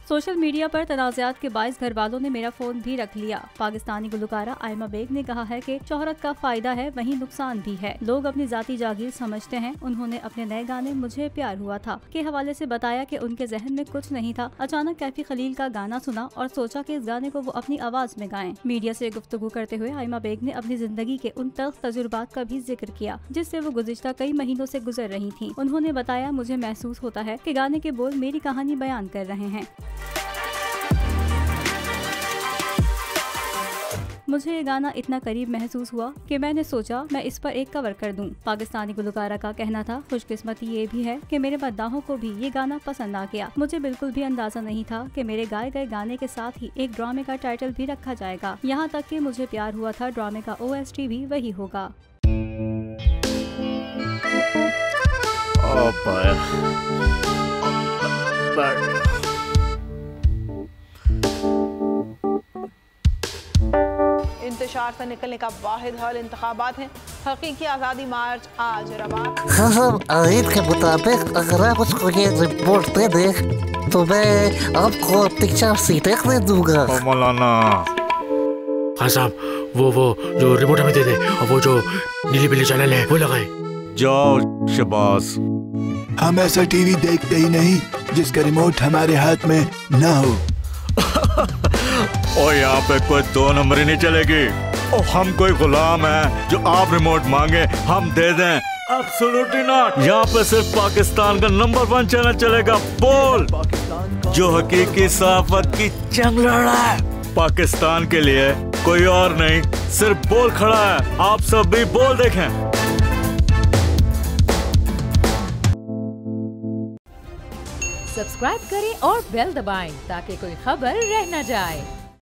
Social media पर तनाज़ात के बाइस घर वालों ने मेरा फोन भी रख लिया। पाकिस्तानी गुलकारा आयमा बेग ने कहा है कि शोहरत का फायदा है वहीं नुकसान भी है। लोग अपनी जाती जागीर समझते हैं। उन्होंने अपने नए गाने मुझे प्यार हुआ था के हवाले से बताया कि उनके जहन में कुछ नहीं था। अचानक कैफी खलील का गाना सुना और सोचा कि इस गाने को वो अपनी आवाज में गाएं। मीडिया से गुफ्तगू करते हुए आयमा बेग ने अपनी जिंदगी के उन तल्ख तजुर्बात का भी जिक्र किया जिससे वो गुज़िश्ता कई महीनों से गुजर रही थी। उन्होंने बताया, मुझे महसूस होता है कि गाने के बोल मेरी कहानी बयान कर रहे हैं। मुझे ये गाना इतना करीब महसूस हुआ कि मैंने सोचा मैं इस पर एक कवर कर दूं। पाकिस्तानी गुलकारा का कहना था, खुशकिस्मती ये भी है कि मेरे मद्दाहों को भी ये गाना पसंद आ गया। मुझे बिल्कुल भी अंदाजा नहीं था कि मेरे गाए गए गाने के साथ ही एक ड्रामे का टाइटल भी रखा जाएगा। यहाँ तक कि मुझे प्यार हुआ था ड्रामे का OST भी वही होगा। इंतशार से निकलने का वाहिद हल इंतखाबात है। हकीकी आज़ादी मार्च आज रवा। हाँ, आयत के मुताबिक अगर आप उसको ये रिपोर्ट दे दे तो मैं आपको 3-4 सीटें दे दूंगा। मौलाना हाँ साहब, वो जो रिपोर्ट हमें दे दे और वो जो नीली पीली चैनल है वो लगाए। जाओ शबास। हम ऐसा टीवी देखते ही नहीं जिसका रिमोट हमारे हाथ में ना हो। और यहाँ पे कोई 2 नंबर ही नहीं चलेगी। और हम कोई गुलाम है जो आप रिमोट मांगे हम दे दें? Absolutely not. यहाँ पे सिर्फ पाकिस्तान का नंबर 1 चैनल चलेगा, बोल, जो हकीकी सहाफत की जंग लड़ रहा है। पाकिस्तान के लिए कोई और नहीं, सिर्फ बोल खड़ा है। आप सब भी बोल देखें। सब्सक्राइब करें और बेल दबाएं ताकि कोई खबर रह न जाए।